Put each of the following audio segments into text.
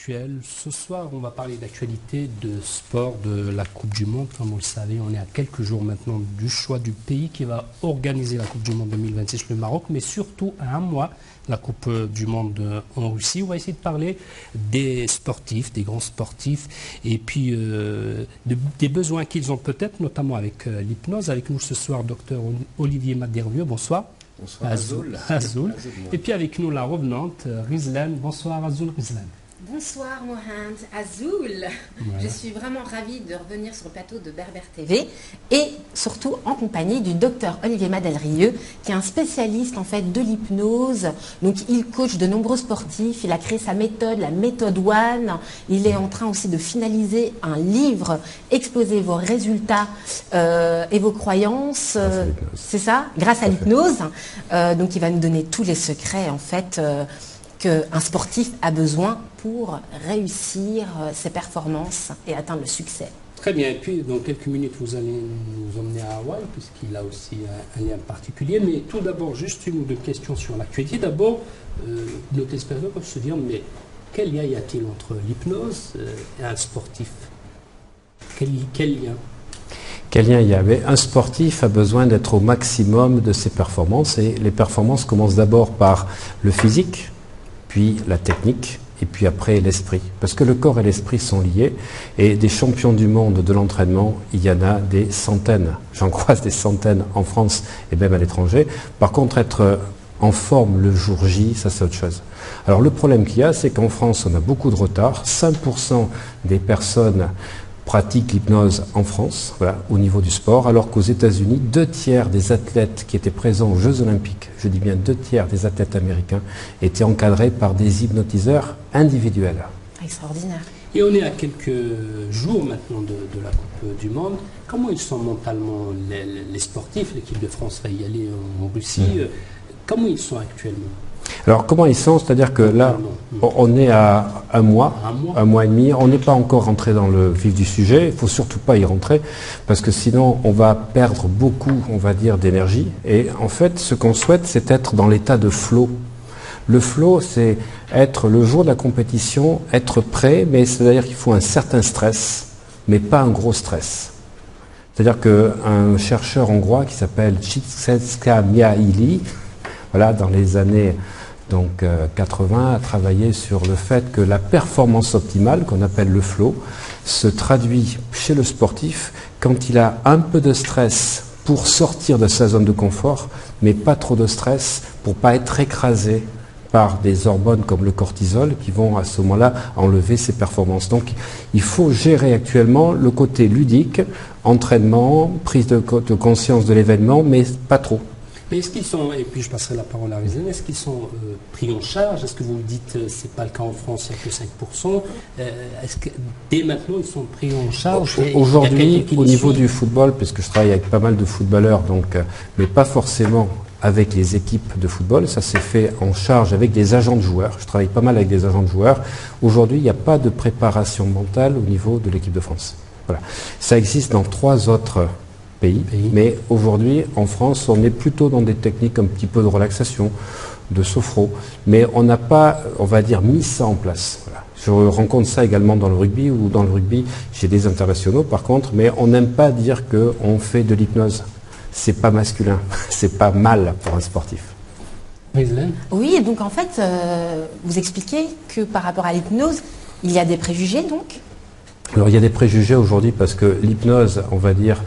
actuelle. Ce soir, on va parler d'actualité, de sport, de la Coupe du Monde. Comme vous le savez, on est à quelques jours maintenant du choix du pays qui va organiser la Coupe du Monde 2026, le Maroc, mais surtout à un mois, la Coupe du Monde en Russie. On va essayer de parler des sportifs, des grands sportifs, et puis des besoins qu'ils ont peut-être, notamment avec l'hypnose. Avec nous ce soir, docteur Olivier Madervieux. Bonsoir. Bonsoir Azoul. Et puis avec nous la revenante Rizlan. Bonsoir Azoul Rizlan. Bonsoir Mohand, Azoul. Voilà. Je suis vraiment ravie de revenir sur le plateau de Berber TV et surtout en compagnie du docteur Olivier Madelrieux qui est un spécialiste en fait de l'hypnose. Donc il coach de nombreux sportifs, il a créé sa méthode, la méthode One. Il est en train aussi de finaliser un livre, Explosez vos résultats et vos croyances. C'est ça, grâce à l'hypnose. Donc il va nous donner tous les secrets en fait qu'un sportif a besoin pour réussir ses performances et atteindre le succès. Très bien, et puis dans quelques minutes vous allez nous emmener à Hawaï puisqu'il a aussi un lien particulier, mais tout d'abord juste une ou deux questions sur l'actualité. D'abord, nos téléspectateurs peuvent se dire, mais quel lien y a-t-il entre l'hypnose et un sportif? Quel lien? Quel lien il y avait? Un sportif a besoin d'être au maximum de ses performances et les performances commencent d'abord par le physique, puis la technique et puis après l'esprit. Parce que le corps et l'esprit sont liés et des champions du monde de l'entraînement, il y en a des centaines. J'en croise des centaines en France et même à l'étranger. Par contre, être en forme le jour J, ça c'est autre chose. Alors le problème qu'il y a, c'est qu'en France, on a beaucoup de retard. 5% des personnes pratiquent l'hypnose en France, voilà, au niveau du sport, alors qu'aux États-Unis, 2/3 des athlètes qui étaient présents aux Jeux Olympiques, je dis bien 2/3 des athlètes américains, étaient encadrés par des hypnotiseurs individuels. Extraordinaire. Et on est à quelques jours maintenant de la Coupe du Monde. Comment ils sont mentalement, les sportifs? L'équipe de France va y aller en Russie. Comment ils sont actuellement? Alors comment ils sont? C'est-à-dire que là, on est à un mois et demi, on n'est pas encore rentré dans le vif du sujet, il ne faut surtout pas y rentrer, parce que sinon on va perdre beaucoup, on va dire, d'énergie. Et en fait, ce qu'on souhaite, c'est être dans l'état de flow. Le flow, c'est être le jour de la compétition, être prêt, mais c'est-à-dire qu'il faut un certain stress, mais pas un gros stress. C'est-à-dire qu'un chercheur hongrois qui s'appelle Csikszentmihalyi, voilà, dans les années 80, a travaillé sur le fait que la performance optimale, qu'on appelle le flow, se traduit chez le sportif quand il a un peu de stress pour sortir de sa zone de confort, mais pas trop de stress pour pas être écrasé par des hormones comme le cortisol qui vont à ce moment-là enlever ses performances. Donc il faut gérer actuellement le côté ludique, entraînement, prise de conscience de l'événement, mais pas trop. Mais est-ce qu'ils sont, et puis je passerai la parole à Rizlan, est-ce qu'ils sont pris en charge? Est-ce que vous me dites c'est pas le cas en France, il n'y a que 5%? Est-ce que dès maintenant ils sont pris en charge? Aujourd'hui, au niveau du football, puisque je travaille avec pas mal de footballeurs, mais pas forcément avec les équipes de football, ça s'est fait en charge avec des agents de joueurs. Je travaille pas mal avec des agents de joueurs. Aujourd'hui, il n'y a pas de préparation mentale au niveau de l'équipe de France. Voilà. Ça existe dans 3 autres pays. Mais aujourd'hui, en France, on est plutôt dans des techniques un petit peu de relaxation, de sophro, mais on n'a pas, on va dire, mis ça en place. Voilà. Je rencontre ça également dans le rugby, où dans le rugby, j'ai des internationaux par contre, mais on n'aime pas dire qu'on fait de l'hypnose. C'est pas masculin, c'est pas mal pour un sportif. Oui, et donc en fait, vous expliquez que par rapport à l'hypnose, il y a des préjugés donc? Alors il y a des préjugés aujourd'hui parce que l'hypnose, on va dire,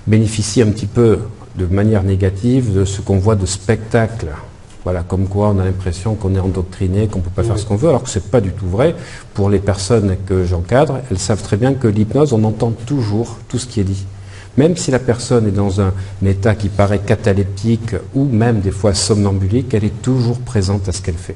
bénéficie un petit peu de manière négative de ce qu'on voit de spectacle. Voilà, comme quoi on a l'impression qu'on est endoctriné, qu'on ne peut pas faire ce qu'on veut, alors que ce n'est pas du tout vrai. Pour les personnes que j'encadre, elles savent très bien que l'hypnose, on entend toujours tout ce qui est dit. Même si la personne est dans un état qui paraît cataleptique ou même des fois somnambulique, elle est toujours présente à ce qu'elle fait.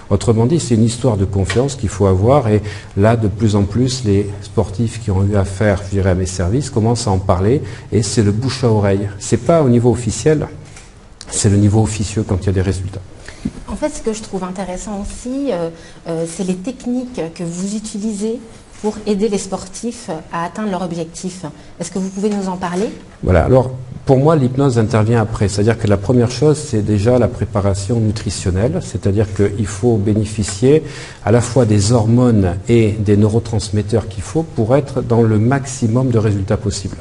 Autrement dit, c'est une histoire de confiance qu'il faut avoir et là, de plus en plus, les sportifs qui ont eu affaire, je dirais, à mes services commencent à en parler et c'est le bouche à oreille. C'est pas au niveau officiel, c'est le niveau officieux quand il y a des résultats. En fait, ce que je trouve intéressant aussi, c'est les techniques que vous utilisez pour aider les sportifs à atteindre leur objectif. Est-ce que vous pouvez nous en parler? Voilà, alors Pour moi, l'hypnose intervient après. C'est-à-dire que la première chose, c'est déjà la préparation nutritionnelle. C'est-à-dire qu'il faut bénéficier à la fois des hormones et des neurotransmetteurs qu'il faut pour être dans le maximum de résultats possibles.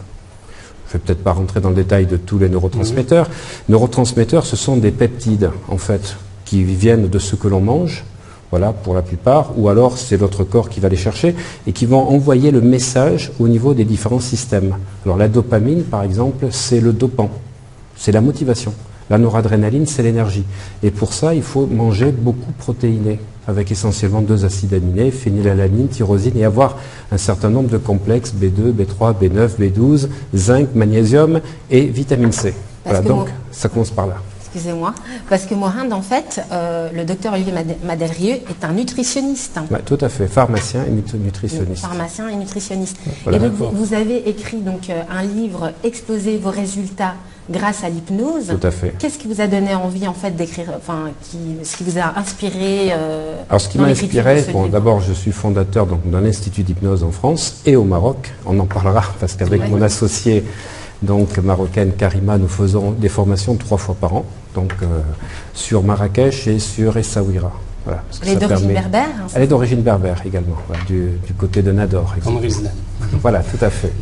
Je ne vais peut-être pas rentrer dans le détail de tous les neurotransmetteurs. Neurotransmetteurs, ce sont des peptides, en fait, qui viennent de ce que l'on mange. Voilà, pour la plupart, ou alors c'est votre corps qui va les chercher et qui vont envoyer le message au niveau des différents systèmes. Alors la dopamine, par exemple, c'est le dopant, c'est la motivation. La noradrénaline, c'est l'énergie. Et pour ça, il faut manger beaucoup protéiné, avec essentiellement 2 acides aminés, phénylalanine, tyrosine, et avoir un certain nombre de complexes, B2, B3, B9, B12, zinc, magnésium et vitamine C. Voilà, donc ça commence par là. Excusez-moi, parce que Mohand, en fait, le docteur Olivier Madelrieux est un nutritionniste. Ouais, tout à fait, pharmacien et nutritionniste. Pharmacien et nutritionniste. Voilà. Et donc, vous avez écrit donc, un livre, Exploser vos résultats grâce à l'hypnose. Tout à fait. Qu'est-ce qui vous a donné envie, en fait, d'écrire, enfin, ce qui vous a inspiré Alors, ce qui m'a inspiré, bon, d'abord, je suis fondateur d'un institut d'hypnose en France et au Maroc. On en parlera, parce qu'avec mon associé, donc marocaine Karima, nous faisons des formations 3 fois par an, donc sur Marrakech et sur Essaouira. Voilà, elle est d'origine berbère, hein, elle est d'origine berbère également, voilà, du côté de Nador. Voilà, tout à fait.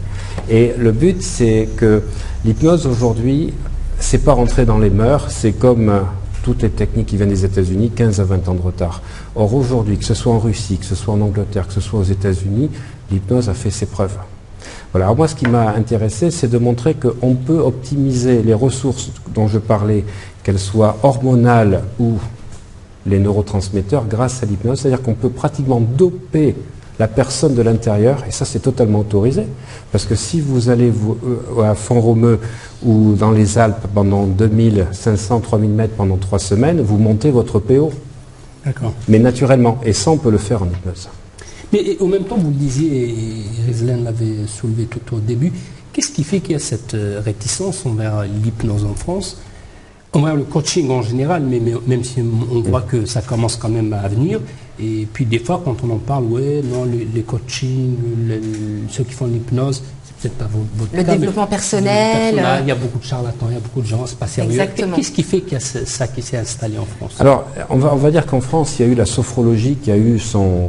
Et le but, c'est que l'hypnose aujourd'hui, c'est pas rentrer dans les mœurs, c'est comme toutes les techniques qui viennent des États-Unis, 15 à 20 ans de retard. Or aujourd'hui, que ce soit en Russie, que ce soit en Angleterre, que ce soit aux États-Unis, l'hypnose a fait ses preuves. Voilà. Alors moi, ce qui m'a intéressé, c'est de montrer qu'on peut optimiser les ressources dont je parlais, qu'elles soient hormonales ou les neurotransmetteurs, grâce à l'hypnose. C'est-à-dire qu'on peut pratiquement doper la personne de l'intérieur, et ça c'est totalement autorisé, parce que si vous allez à Font-Romeu ou dans les Alpes pendant 2500, 3000 mètres pendant 3 semaines, vous montez votre PO. D'accord. Mais naturellement, et ça on peut le faire en hypnose. Mais au même temps, vous le disiez, et Rizlan l'avait soulevé tout au début, qu'est-ce qui fait qu'il y a cette réticence envers l'hypnose en France, envers le coaching en général, mais même si on voit que ça commence quand même à venir, et puis des fois quand on en parle, ouais, non, les coachings, ceux qui font l'hypnose, c'est peut-être pas votre le cas, développement personnel. Il y a beaucoup de charlatans, il y a beaucoup de gens, c'est pas sérieux. Exactement. Qu'est-ce qui fait qu'il y a ça qui s'est installé en France? Alors, on va dire qu'en France, il y a eu la sophrologie qui a eu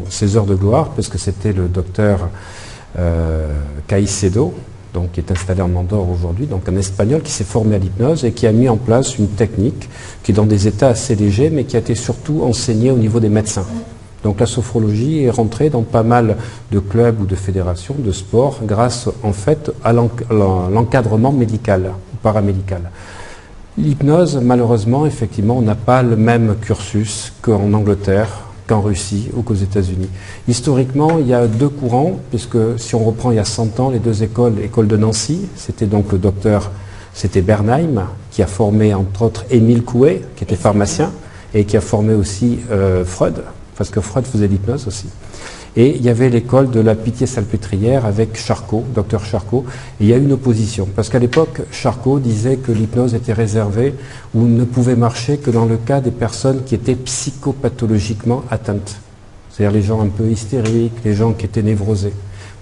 ses heures de gloire, parce que c'était le docteur Caicedo, donc, qui est installé en Andorre aujourd'hui, donc un Espagnol qui s'est formé à l'hypnose et qui a mis en place une technique qui est dans des états assez légers, mais qui a été surtout enseignée au niveau des médecins. Donc la sophrologie est rentrée dans pas mal de clubs ou de fédérations de sport grâce en fait à l'encadrement médical ou paramédical. L'hypnose, malheureusement, effectivement, on n'a pas le même cursus qu'en Angleterre, qu'en Russie ou qu'aux États-Unis. Historiquement, il y a 2 courants, puisque si on reprend il y a 100 ans, les 2 écoles, l'école de Nancy, c'était donc le docteur, c'était Bernheim, qui a formé entre autres Émile Coué, qui était pharmacien, et qui a formé aussi Freud, parce que Freud faisait l'hypnose aussi. Et il y avait l'école de la Pitié-Salpêtrière avec Charcot, docteur Charcot, et il y a eu une opposition. Parce qu'à l'époque, Charcot disait que l'hypnose était réservée ou ne pouvait marcher que dans le cas des personnes qui étaient psychopathologiquement atteintes. C'est-à-dire les gens un peu hystériques, les gens qui étaient névrosés.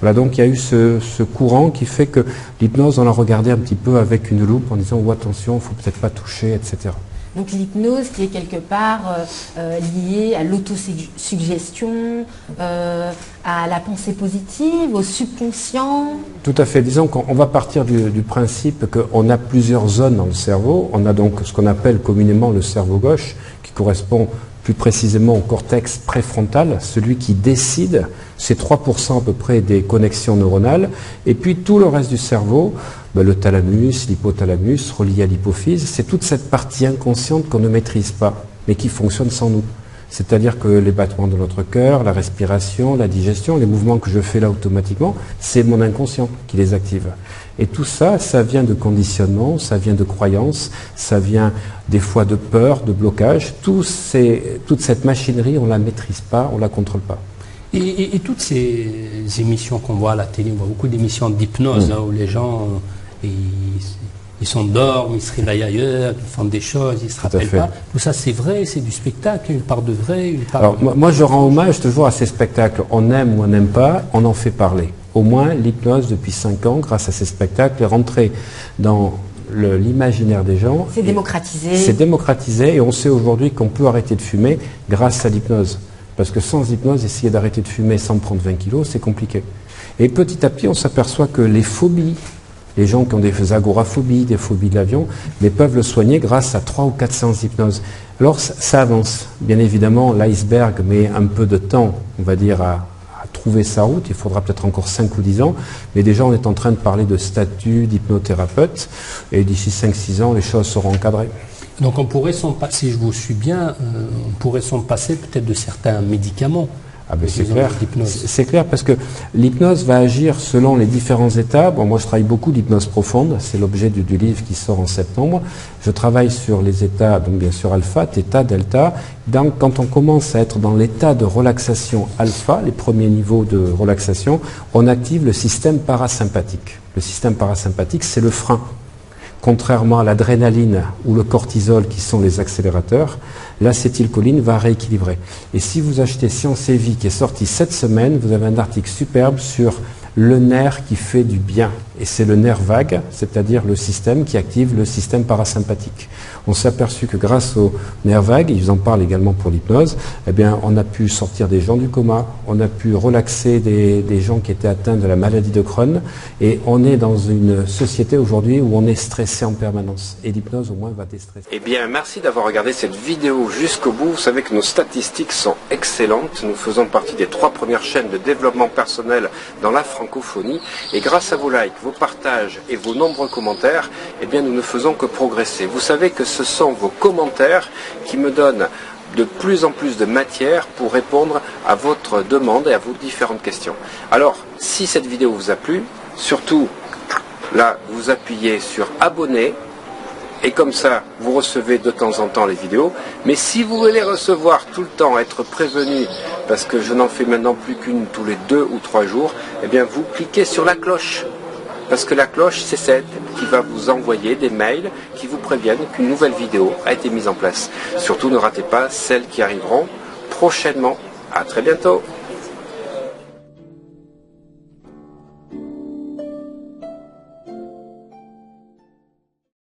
Voilà, donc il y a eu ce courant qui fait que l'hypnose, on l'a regardé un petit peu avec une loupe en disant « oh attention, il ne faut peut-être pas toucher, etc. » Donc l'hypnose qui est quelque part liée à l'autosuggestion, à la pensée positive, au subconscient. Tout à fait. Disons qu'on va partir du principe qu'on a plusieurs zones dans le cerveau. On a donc ce qu'on appelle communément le cerveau gauche, qui correspond plus précisément au cortex préfrontal, celui qui décide, c'est 3% à peu près des connexions neuronales, et puis tout le reste du cerveau, le thalamus, l'hypothalamus, relié à l'hypophyse, c'est toute cette partie inconsciente qu'on ne maîtrise pas, mais qui fonctionne sans nous. C'est-à-dire que les battements de notre cœur, la respiration, la digestion, les mouvements que je fais là automatiquement, c'est mon inconscient qui les active. Et tout ça, ça vient de conditionnement, ça vient de croyances, ça vient des fois de peur, de blocage. Toute cette machinerie, on ne la maîtrise pas, on ne la contrôle pas. Et toutes ces émissions qu'on voit à la télé, on voit beaucoup d'émissions d'hypnose où les gens ils s'endorment, ils se réveillent ailleurs, ils font des choses, ils ne se rappellent pas. Tout ça c'est vrai, c'est du spectacle, une part de vrai, une part Alors, moi je rends hommage toujours à ces spectacles. On aime ou on n'aime pas, on en fait parler. Au moins l'hypnose depuis 5 ans, grâce à ces spectacles, est rentrée dans l'imaginaire des gens. C'est démocratisé. C'est démocratisé et on sait aujourd'hui qu'on peut arrêter de fumer grâce à l'hypnose. Parce que sans hypnose, essayer d'arrêter de fumer sans prendre 20 kilos, c'est compliqué. Et petit à petit, on s'aperçoit que les phobies, les gens qui ont des agoraphobies, des phobies de l'avion, mais peuvent le soigner grâce à 3 ou 4 séances d'hypnose. Alors ça avance. Bien évidemment, l'iceberg met un peu de temps, on va dire, à trouver sa route. Il faudra peut-être encore 5 ou 10 ans. Mais déjà, on est en train de parler de statut d'hypnothérapeute. Et d'ici 5-6 ans, les choses seront encadrées. Donc on pourrait s'en passer, si je vous suis bien, on pourrait s'en passer peut-être de certains médicaments. Ah ben c'est clair. C'est clair parce que l'hypnose va agir selon les différents états. Bon, moi je travaille beaucoup d'hypnose profonde, c'est l'objet du livre qui sort en septembre. Je travaille sur les états, donc bien sûr alpha, theta, delta. Donc quand on commence à être dans l'état de relaxation alpha, les premiers niveaux de relaxation, on active le système parasympathique. Le système parasympathique, c'est le frein. Contrairement à l'adrénaline ou le cortisol qui sont les accélérateurs, l'acétylcholine va rééquilibrer. Et si vous achetez Science et Vie qui est sorti cette semaine, vous avez un article superbe sur le nerf qui fait du bien. Et c'est le nerf vague, c'est-à-dire le système qui active le système parasympathique. On s'est aperçu que grâce au nerf vague, ils en parlent également pour l'hypnose, eh bien, on a pu sortir des gens du coma, on a pu relaxer des gens qui étaient atteints de la maladie de Crohn, et on est dans une société aujourd'hui où on est stressé en permanence. Et l'hypnose, au moins, va déstresser. Eh bien, merci d'avoir regardé cette vidéo jusqu'au bout. Vous savez que nos statistiques sont excellentes. Nous faisons partie des 3 premières chaînes de développement personnel dans la francophonie. Et grâce à vos likes, vos partages et vos nombreux commentaires, eh bien, nous ne faisons que progresser. Vous savez que ce sont vos commentaires qui me donnent de plus en plus de matière pour répondre à votre demande et à vos différentes questions. Alors, si cette vidéo vous a plu, surtout, là, vous appuyez sur abonner. Et comme ça, vous recevez de temps en temps les vidéos. Mais si vous voulez recevoir tout le temps, être prévenu, parce que je n'en fais maintenant plus qu'une tous les 2 ou 3 jours, eh bien vous cliquez sur la cloche. Parce que la cloche, c'est celle qui va vous envoyer des mails qui vous préviennent qu'une nouvelle vidéo a été mise en place. Surtout, ne ratez pas celles qui arriveront prochainement. À très bientôt.